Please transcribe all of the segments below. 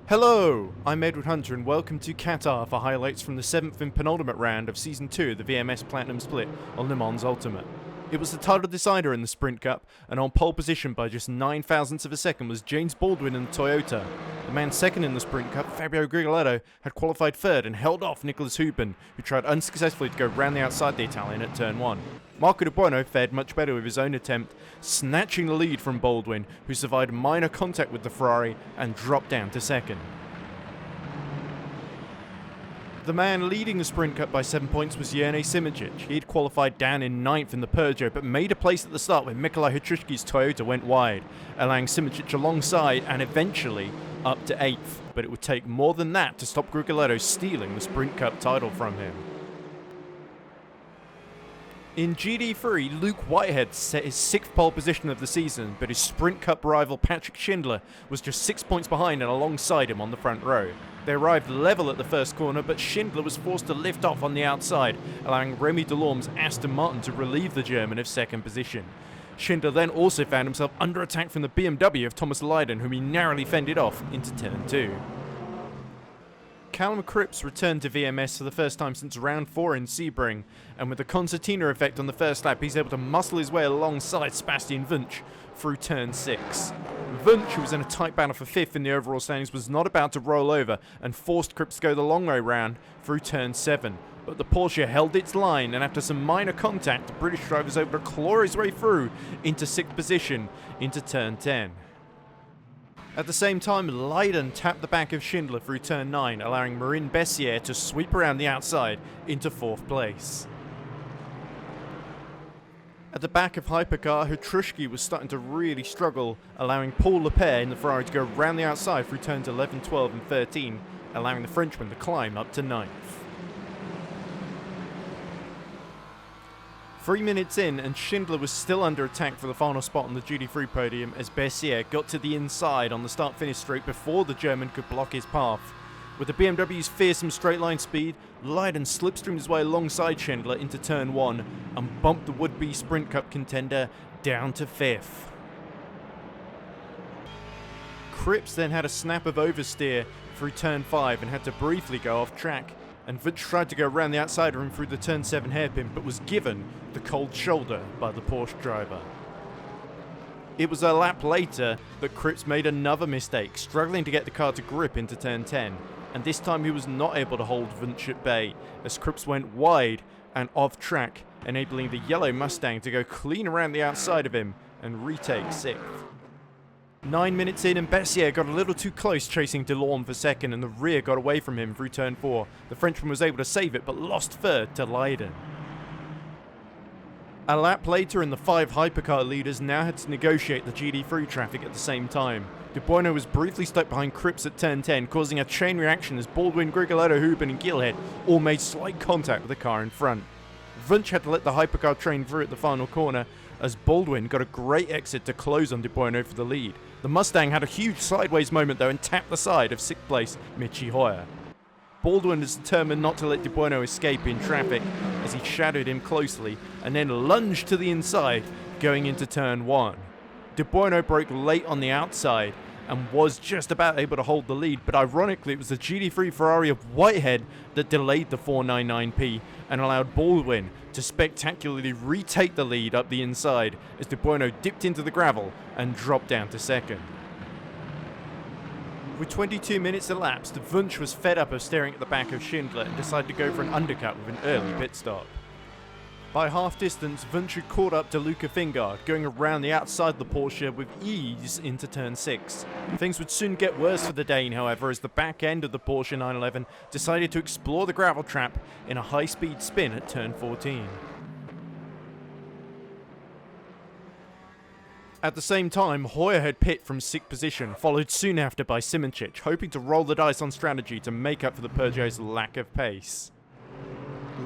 Hello, I'm Edward Hunter and welcome to Qatar for highlights from the 7th and penultimate round of Season 2 of the VMS Platinum Split on Le Mans Ultimate. It was the title decider in the Sprint Cup, and on pole position by just 9 thousandths of a second was James Baldwin in the Toyota. The man second in the Sprint Cup, Fabio Grigoletto, had qualified third and held off Nicholas Hubin, who tried unsuccessfully to go round the outside the Italian at turn 1. Marco De Buono fared much better with his own attempt, snatching the lead from Baldwin, who survived minor contact with the Ferrari and dropped down to second. The man leading the Sprint Cup by 7 points was Jernej Simoncic. He had qualified down in 9th in the Peugeot, but made a place at the start when Mikołaj Hatruszki's Toyota went wide, allowing Simoncic alongside and eventually up to 8th. But it would take more than that to stop Grigoletto stealing the Sprint Cup title from him. In GD3, Luke Whitehead set his 6th pole position of the season, but his Sprint Cup rival Patrick Schindler was just 6 points behind and alongside him on the front row. They arrived level at the first corner, but Schindler was forced to lift off on the outside, allowing Remy Delorme's Aston Martin to relieve the German of second position. Schindler then also found himself under attack from the BMW of Thomas Lydon, whom he narrowly fended off into turn 2. Callum Cripps returned to VMS for the first time since round 4 in Sebring, and with the concertina effect on the first lap, he's able to muscle his way alongside Sebastian Wunsch through turn 6. Wunsch, who was in a tight battle for 5th in the overall standings, was not about to roll over and forced Cripps to go the long way round through turn 7. But the Porsche held its line, and after some minor contact, the British driver was able to claw his way through into 6th position into turn 10. At the same time, Lydon tapped the back of Schindler through turn 9, allowing Marin Bessier to sweep around the outside into 4th place. At the back of Hypercar, Hatruszki was starting to really struggle, allowing Paul Lepere in the Ferrari to go round the outside through turns 11, 12 and 13, allowing the Frenchman to climb up to 9th. 3 minutes in, and Schindler was still under attack for the final spot on the GT3 podium as Bessier got to the inside on the start-finish straight before the German could block his path. With the BMW's fearsome straight-line speed, Lydon slipstreamed his way alongside Schindler into turn 1 and bumped the would-be Sprint Cup contender down to 5th. Cripps then had a snap of oversteer through turn 5 and had to briefly go off track, and Wunsch tried to go around the outside of him through the turn 7 hairpin, but was given the cold shoulder by the Porsche driver. It was a lap later that Cripps made another mistake, struggling to get the car to grip into turn 10, and this time he was not able to hold Wunsch at bay, as Cripps went wide and off track, enabling the yellow Mustang to go clean around the outside of him and retake 6th. 9 minutes in, and Bessier got a little too close chasing Delorme for second, and the rear got away from him through turn 4. The Frenchman was able to save it, but lost third to Lydon. A lap later, and the 5 hypercar leaders now had to negotiate the GD3 traffic at the same time. De Buono was briefly stuck behind Cripps at turn 10, causing a chain reaction as Baldwin, Grigoletto, Hubin and Gilhead all made slight contact with the car in front. Wunsch had to let the hypercar train through at the final corner, as Baldwin got a great exit to close on De Buono for the lead. The Mustang had a huge sideways moment though and tapped the side of 6th place Michi Hoyer. Baldwin is determined not to let De Buono escape in traffic as he shadowed him closely and then lunged to the inside going into turn 1. De Buono broke late on the outside and was just about able to hold the lead, but ironically it was the GT3 Ferrari of Whitehead that delayed the 499P and allowed Baldwin to spectacularly retake the lead up the inside as De Buono dipped into the gravel and dropped down to second. With 22 minutes elapsed, Wunsch was fed up of staring at the back of Schindler and decided to go for an undercut with an early pit stop. By half distance, Wunsch had caught up to Luca Fingard, going around the outside of the Porsche with ease into turn 6. Things would soon get worse for the Dane, however, as the back end of the Porsche 911 decided to explore the gravel trap in a high-speed spin at turn 14. At the same time, Hoyer had pit from 6th position, followed soon after by Simoncic, hoping to roll the dice on strategy to make up for the Peugeot's lack of pace.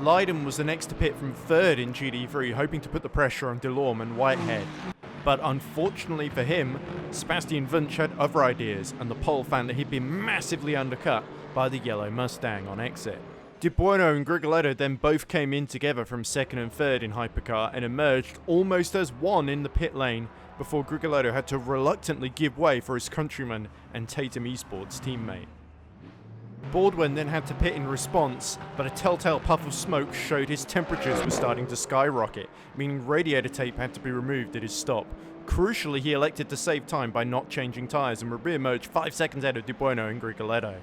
Lydon was the next to pit from 3rd in GD3, hoping to put the pressure on Delorme and Whitehead. But unfortunately for him, Sebastian Wunsch had other ideas, and the pole found that he'd been massively undercut by the yellow Mustang on exit. De Bueno and Grigoletto then both came in together from second and third in hypercar and emerged almost as one in the pit lane before Grigoletto had to reluctantly give way for his countryman and Tatum Esports teammate. Baldwin then had to pit in response, but a telltale puff of smoke showed his temperatures were starting to skyrocket, meaning radiator tape had to be removed at his stop. Crucially, he elected to save time by not changing tyres and would re-emerge 5 seconds ahead of De Bueno and Grigoletto.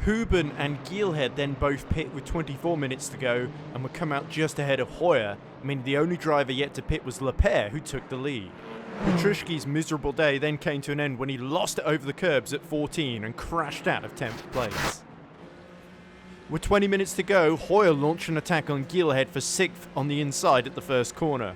Huben and Gielhed then both pit with 24 minutes to go and would come out just ahead of Hoyer, meaning the only driver yet to pit was Lepere, who took the lead. Petrushki's miserable day then came to an end when he lost it over the curbs at 14 and crashed out of 10th place. With 20 minutes to go, Hoyer launched an attack on Gielhed for 6th on the inside at the first corner.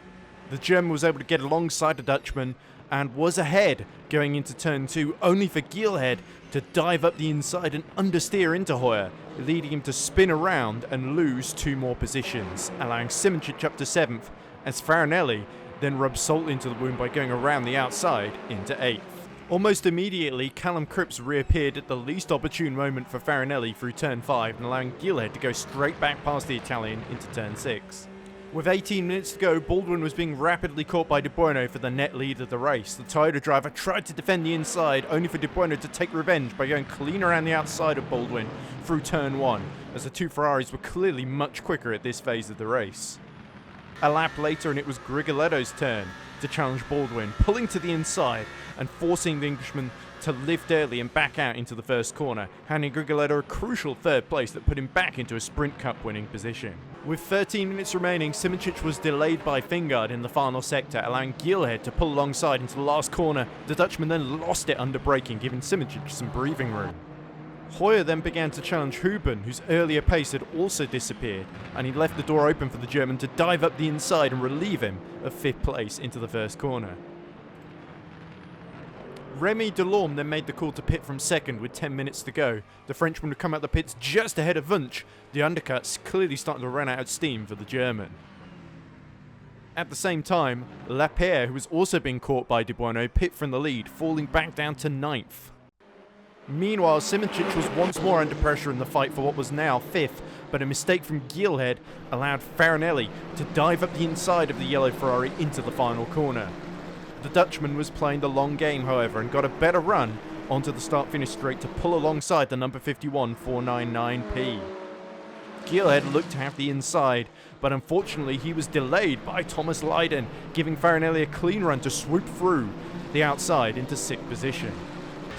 The German was able to get alongside the Dutchman and was ahead going into turn 2, only for Gielhed to dive up the inside and understeer into Hoyer, leading him to spin around and lose 2 more positions, allowing Simoncic up to 7th, as Farinelli then rubbed salt into the wound by going around the outside into 8th. Almost immediately, Callum Cripps reappeared at the least opportune moment for Farinelli through turn 5 and allowing Gielhed to go straight back past the Italian into turn 6. With 18 minutes to go, Baldwin was being rapidly caught by De Bueno for the net lead of the race. The Toyota driver tried to defend the inside, only for De Bueno to take revenge by going clean around the outside of Baldwin through turn 1, as the 2 Ferraris were clearly much quicker at this phase of the race. A lap later and it was Grigoletto's turn to challenge Baldwin, pulling to the inside and forcing the Englishman to lift early and back out into the first corner, handing Grigoletto a crucial 3rd place that put him back into a Sprint Cup winning position. With 13 minutes remaining, Simoncic was delayed by Fingard in the final sector, allowing Gielhed to pull alongside into the last corner. The Dutchman then lost it under braking, giving Simoncic some breathing room. Hoyer then began to challenge Huben, whose earlier pace had also disappeared, and he left the door open for the German to dive up the inside and relieve him of 5th place into the first corner. Remy Delorme then made the call to pit from 2nd with 10 minutes to go. The Frenchman would come out the pits just ahead of Wunsch, the undercuts clearly starting to run out of steam for the German. At the same time, Lapierre, who was also being caught by De Bueno, pit from the lead, falling back down to 9th. Meanwhile, Simoncic was once more under pressure in the fight for what was now 5th, but a mistake from Gielhed allowed Farinelli to dive up the inside of the yellow Ferrari into the final corner. The Dutchman was playing the long game, however, and got a better run onto the start-finish straight to pull alongside the number 51 499P. Gielhed looked to have the inside, but unfortunately he was delayed by Thomas Leiden, giving Farinelli a clean run to swoop through the outside into 6th position.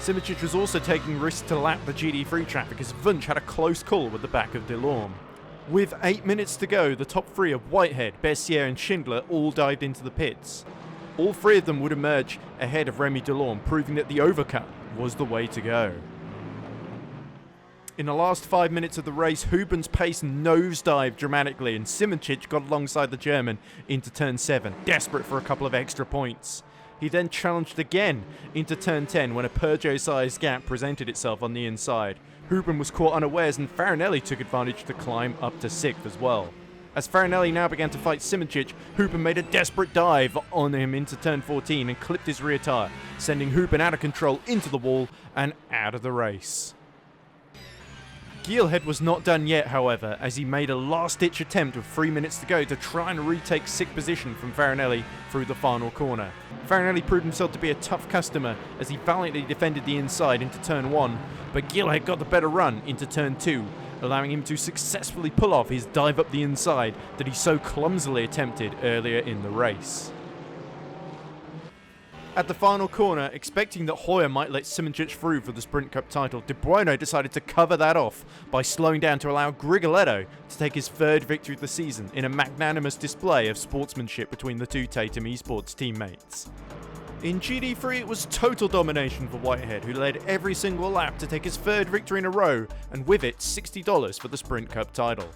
Simoncic was also taking risks to lap the GD3 traffic as Wunsch had a close call with the back of Delorme. With 8 minutes to go, the top 3 of Whitehead, Bessier and Schindler all dived into the pits. All 3 of them would emerge ahead of Remy Delorme, proving that the overcut was the way to go. In the last 5 minutes of the race, Huben's pace nosedived dramatically and Simoncic got alongside the German into turn 7, desperate for a couple of extra points. He then challenged again into turn 10 when a Peugeot-sized gap presented itself on the inside. Huben was caught unawares and Farinelli took advantage to climb up to 6th as well. As Farinelli now began to fight Simoncic, Huben made a desperate dive on him into turn 14 and clipped his rear tyre, sending Huben out of control into the wall and out of the race. Gielhed was not done yet, however, as he made a last-ditch attempt with 3 minutes to go to try and retake 6th position from Farinelli through the final corner. Farinelli proved himself to be a tough customer as he valiantly defended the inside into turn 1, but Gielhed got the better run into turn 2, allowing him to successfully pull off his dive up the inside that he so clumsily attempted earlier in the race. At the final corner, expecting that Hoyer might let Simoncic through for the Sprint Cup title, De Bueno decided to cover that off by slowing down to allow Grigoletto to take his 3rd victory of the season in a magnanimous display of sportsmanship between the 2 Tatum Esports teammates. In GD3, it was total domination for Whitehead, who led every single lap to take his 3rd victory in a row, and with it, $60 for the Sprint Cup title.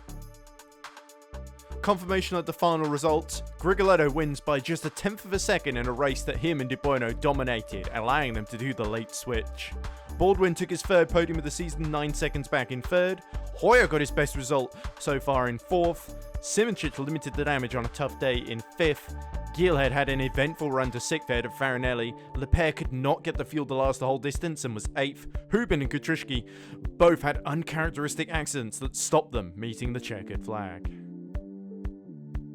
Confirmation of the final results, Grigoletto wins by just 1/10 of a second in a race that him and De Bueno dominated, allowing them to do the late switch. Baldwin took his 3rd podium of the season 9 seconds back in 3rd, Hoyer got his best result so far in 4th, Simoncic limited the damage on a tough day in 5th, Geelhead had an eventful run to 6th ahead of Farinelli. Le pair could not get the fuel to last the whole distance and was 8th. Hubin and Kutrishki both had uncharacteristic accidents that stopped them meeting the checkered flag.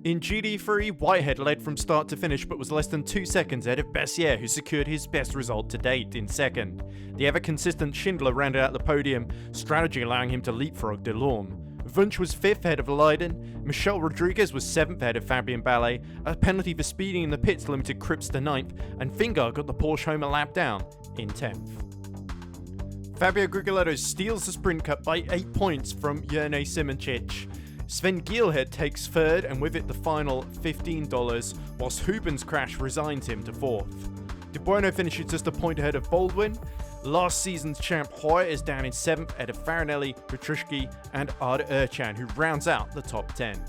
In GD3, Whitehead led from start to finish but was less than 2 seconds ahead of Bessier, who secured his best result to date in 2nd. The ever-consistent Schindler rounded out the podium, strategy allowing him to leapfrog Delorme. Wunsch was 5th ahead of Leiden, Michel Rodriguez was 7th ahead of Fabien Ballet, a penalty for speeding in the pits limited Cripps to 9th, and Fingar got the Porsche home a lap down in 10th. Fabio Grigoletto steals the Sprint Cup by 8 points from Jerne Simoncic. Sven Geelhead takes 3rd and with it the final $15, whilst Hubin's crash resigns him to 4th. De Bueno finishes just a point ahead of Baldwin. Last season's champ Hoyer is down in 7th ahead of Farinelli, Petrushki and Arda Erchan, who rounds out the top 10.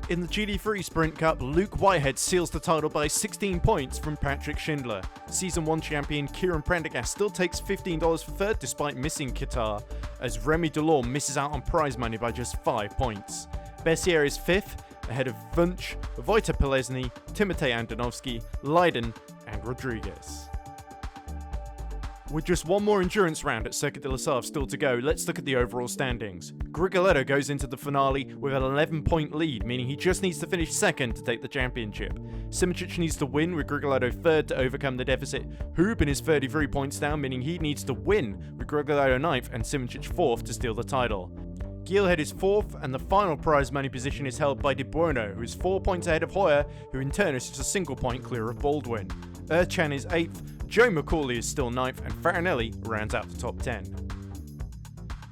In the GD3 Sprint Cup, Luke Whitehead seals the title by 16 points from Patrick Schindler. Season 1 champion Kieran Prendergast still takes $15 for 3rd despite missing Qatar, as Remy Delorme misses out on prize money by just 5 points. Bessier is 5th, ahead of Wunsch, Wojtek Polesny, Timotej Andonovski, Leiden and Rodriguez. With just one more endurance round at Circuit de la Sarthe still to go, let's look at the overall standings. Grigoletto goes into the finale with an 11-point lead, meaning he just needs to finish 2nd to take the championship. Simoncic needs to win, with Grigoletto 3rd to overcome the deficit. Hubin is 33 points down, meaning he needs to win, with Grigoletto 9th and Simoncic 4th to steal the title. Geelhead is 4th, and the final prize money position is held by De Bueno, who is 4 points ahead of Hoyer, who in turn is just a single point clear of Baldwin. Erchan is 8th, Joe McCauley is still 9th, and Farinelli rounds out the top 10.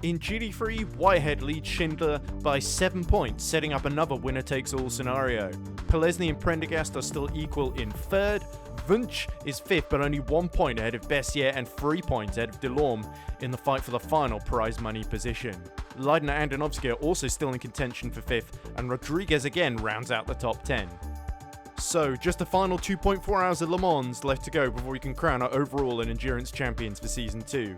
In GD3, Whitehead leads Schindler by 7 points, setting up another winner-takes-all scenario. Polesny and Prendergast are still equal in 3rd. Wunsch is 5th, but only 1 point ahead of Bessier and 3 points ahead of Delorme in the fight for the final prize money position. Leiden and Andonovski are also still in contention for 5th, and Rodriguez again rounds out the top 10. So, just the final 2.4 hours of Le Mans left to go before we can crown our overall and endurance champions for Season 2.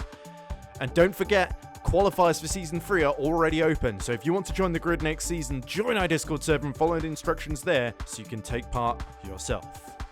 And don't forget, qualifiers for Season 3 are already open, so if you want to join the grid next season, join our Discord server and follow the instructions there so you can take part yourself.